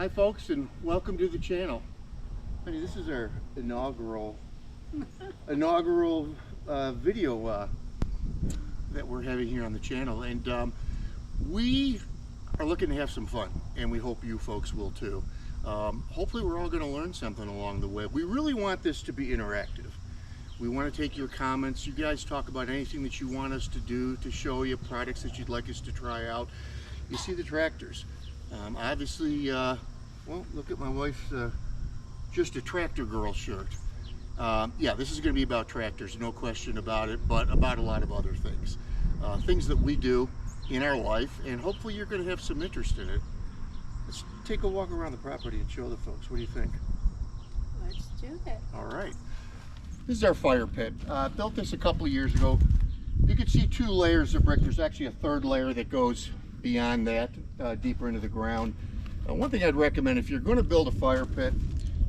Hi folks, and welcome to the channel. Honey, this is our inaugural video that we're having here on the channel, and we are looking to have some fun, and we hope you folks will too. Hopefully we're all going to learn something along the way. We really want this to be interactive. We want to take your comments. You guys talk about anything that you want us to do, to show you products that you'd like us to try out. You see the tractors. Obviously, well, look at my wife's just a tractor girl shirt. Yeah, this is going to be about tractors, no question about it, but about a lot of other things. Things that we do in our life, and hopefully you're going to have some interest in it. Let's take a walk around the property and show the folks. What do you think? Let's do it. All right. This is our fire pit. Built this a couple of years ago. You can see 2 layers of brick. There's actually a 3rd layer that goes beyond that, deeper into the ground. One thing I'd recommend, if you're going to build a fire pit,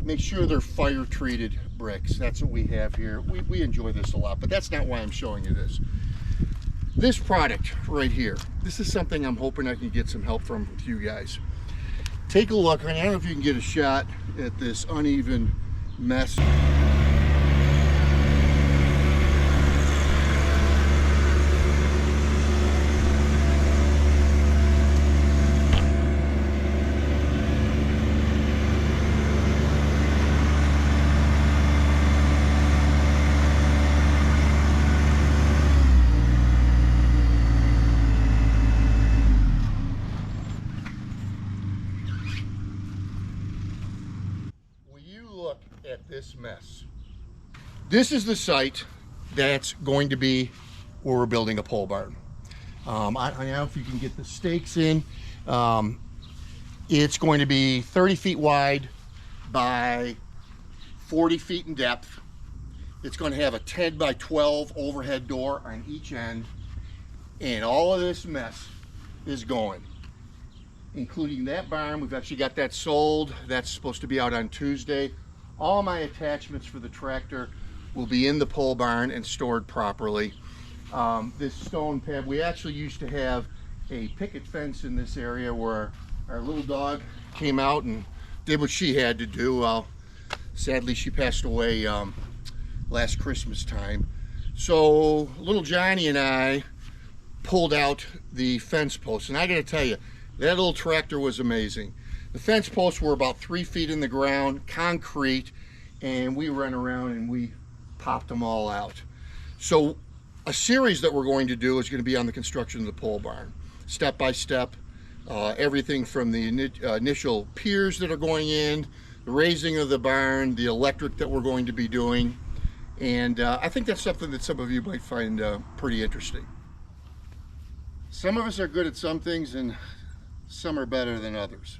make sure they're fire treated bricks. That's what we have here. We enjoy this a lot, but that's not why I'm showing you this. This product right here, this is something I'm hoping I can get some help from with you guys. Take a look. I don't know if you can get a shot at this uneven mess. At this mess. This is the site that's going to be where we're building a pole barn. I don't know if you can get the stakes in. It's going to be 30 feet wide by 40 feet in depth. It's going to have a 10 by 12 overhead door on each end, and all of this mess is going, including that barn. We've actually got that sold. That's supposed to be out on Tuesday. All my attachments for the tractor will be in the pole barn and stored properly. This stone pad, we actually used to have a picket fence in this area where our little dog came out and did what she had to do. Well, sadly she passed away last Christmas time. So little Johnny and I pulled out the fence posts, and I gotta tell you, that little tractor was amazing. The fence posts were about 3 feet in the ground, concrete, and we ran around and we popped them all out. So a series that we're going to do is going to be on the construction of the pole barn, step by step, everything from the initial piers that are going in, the raising of the barn, the electric that we're going to be doing, and I think that's something that some of you might find pretty interesting. Some of us are good at some things and some are better than others.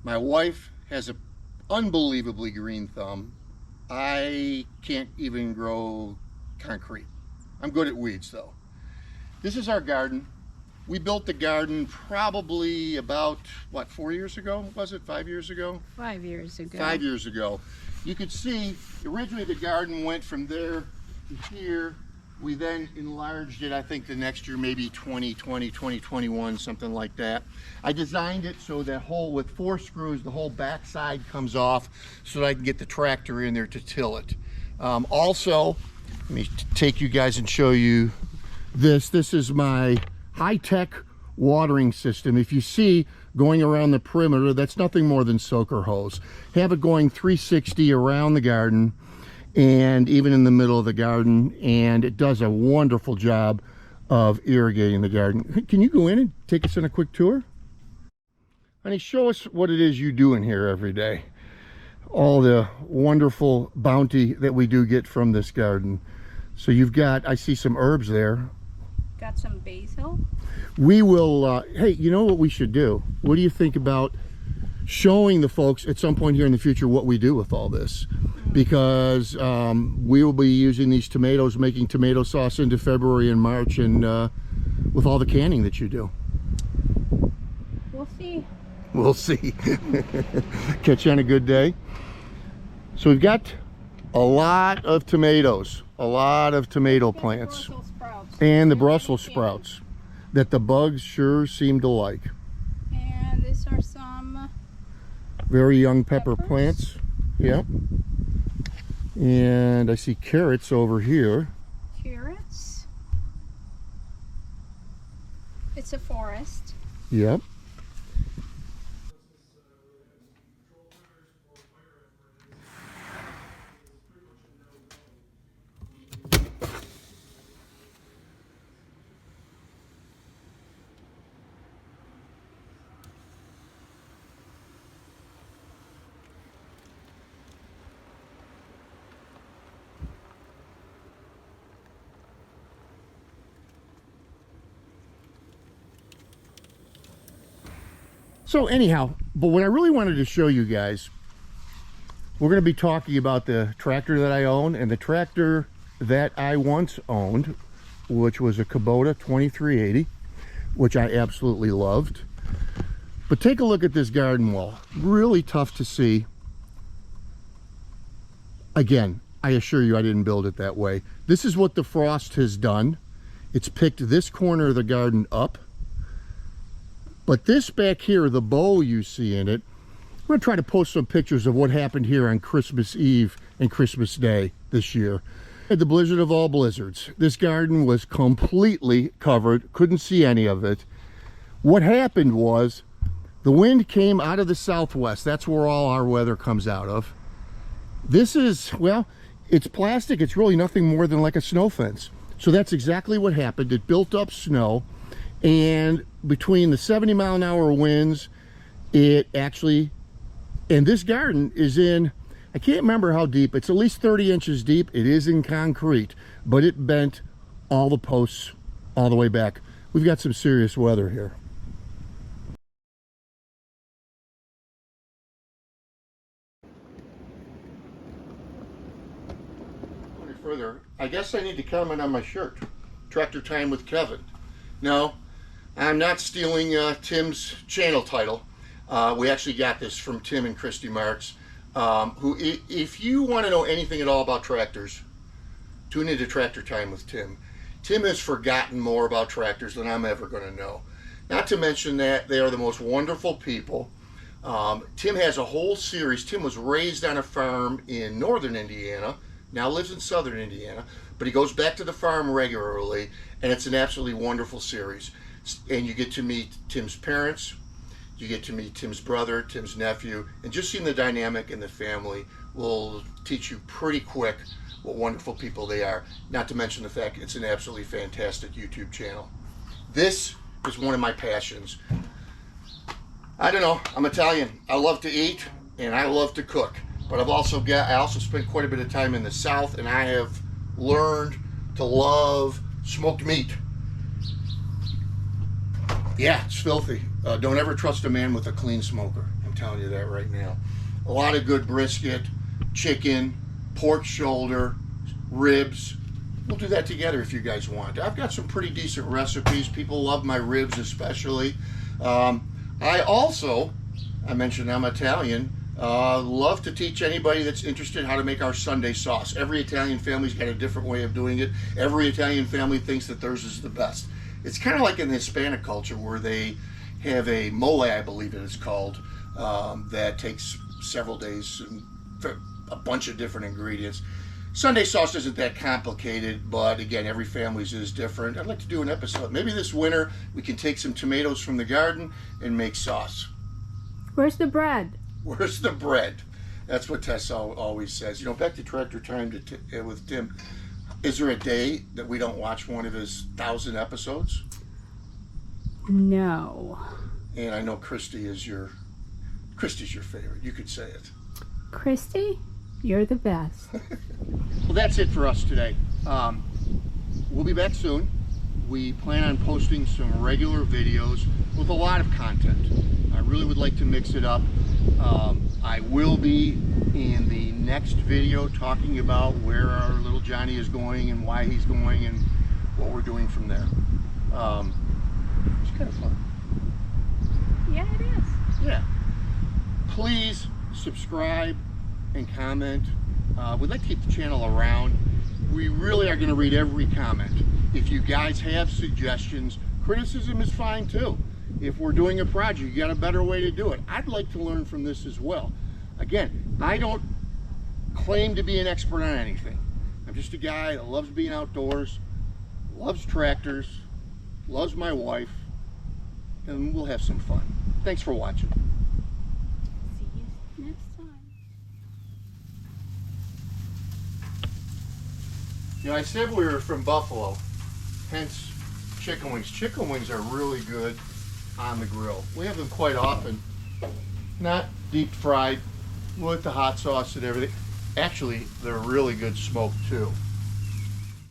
My wife has an unbelievably green thumb. I can't even grow concrete. I'm good at weeds though. This is our garden. We built the garden probably about, what, 4 years ago? Was it 5 years ago? 5 years ago. 5 years ago. You could see, originally the garden went from there to here. We then enlarged it, I think the next year, maybe 2020, 2021, something like that. I designed it so that whole, with 4 screws, the whole back side comes off so that I can get the tractor in there to till it. Also, let me take you guys and show you this. This is my high-tech watering system. If you see going around the perimeter, that's nothing more than soaker hose. Have it going 360 around the garden, and even in the middle of the garden, and it does a wonderful job of irrigating the garden. Can you go in and take us on a quick tour? Honey, show us what it is you do in here every day. All the wonderful bounty that we do get from this garden. So you've got, I see some herbs there. Got some basil. We will, hey, you know what we should do? What do you think about showing the folks at some point here in the future what we do with all this? Because we will be using these tomatoes, making tomato sauce into February and March, and with all the canning that you do. We'll see. We'll see. Catch you on a good day. So we've got a lot of tomatoes, a lot of tomato plants, and the Brussels sprouts that the bugs sure seem to like. And these are some Very young pepper Peppers. plants. Yep. And I see carrots over here. Carrots. It's a forest. Yep. So anyhow, but what I really wanted to show you guys, we're going to be talking about the tractor that I own and the tractor that I once owned, which was a Kubota 2380, which I absolutely loved. But take a look at this garden wall. Really tough to see. Again, I assure you I didn't build it that way. This is what the frost has done. It's picked this corner of the garden up. But this back here, the bow you see in it, I'm going to try to post some pictures of what happened here on Christmas Eve and Christmas Day this year. At the blizzard of all blizzards, this garden was completely covered, couldn't see any of it. What happened was the wind came out of the southwest. That's where all our weather comes out of. This is, well, it's plastic. It's really nothing more than like a snow fence. So that's exactly what happened. It built up snow, and between the 70-mile-an-hour winds, it actually, and this garden is in, I can't remember how deep, it's at least 30 inches deep. It is in concrete, but it bent all the posts all the way back. We've got some serious weather here. Further, I guess I need to comment on my shirt, Tractor Time with Kevin. No, I'm not stealing Tim's channel title. We actually got this from Tim and Christy Marks, who, if you want to know anything at all about tractors, tune into Tractor Time with Tim. Tim has forgotten more about tractors than I'm ever going to know. Not to mention that they are the most wonderful people. Tim has a whole series. Tim was raised on a farm in northern Indiana, now lives in southern Indiana, but he goes back to the farm regularly, and it's an absolutely wonderful series. And you get to meet Tim's parents, you get to meet Tim's brother, Tim's nephew, and just seeing the dynamic in the family will teach you pretty quick what wonderful people they are. Not to mention the fact it's an absolutely fantastic YouTube channel. This is one of my passions. I don't know, I'm Italian. I love to eat and I love to cook. But I also spent quite a bit of time in the South, and I have learned to love smoked meat. Yeah, it's filthy. Don't ever trust a man with a clean smoker. I'm telling you that right now. A lot of good brisket, chicken, pork shoulder, ribs. We'll do that together if you guys want. I've got some pretty decent recipes. People love my ribs especially. I mentioned I'm Italian. Love to teach anybody that's interested how to make our Sunday sauce. Every Italian family's got a different way of doing it. Every Italian family thinks that theirs is the best. It's kind of like in the Hispanic culture where they have a mole, I believe it is called, that takes several days and a bunch of different ingredients. Sunday sauce isn't that complicated, but again, every family's is different. I'd like to do an episode. Maybe this winter we can take some tomatoes from the garden and make sauce. Where's the bread? Where's the bread? That's what Tess always says. You know, back to Tractor Time with Tim. Is there a day that we don't watch one of his 1,000 episodes? No. And I know Christy's your favorite. You could say it. Christy, you're the best. Well, that's it for us today. We'll be back soon. We plan on posting some regular videos with a lot of content. I really would like to mix it up. I will be in the next video talking about where our little Johnny is going and why he's going and what we're doing from there. It's kind of fun. Yeah, it is. Yeah. Please subscribe and comment. We'd like to keep the channel around. We really are going to read every comment. If you guys have suggestions, criticism is fine too. if we're doing a project, you got a better way to do it. I'd like to learn from this as well. Again, I don't claim to be an expert on anything. I'm just a guy that loves being outdoors, loves tractors, loves my wife, and we'll have some fun. Thanks for watching. See you next time. You know, I said we were from Buffalo, hence chicken wings. Chicken wings are really good on the grill. We have them quite often. Not deep fried with the hot sauce and everything. Actually, they're really good smoked too.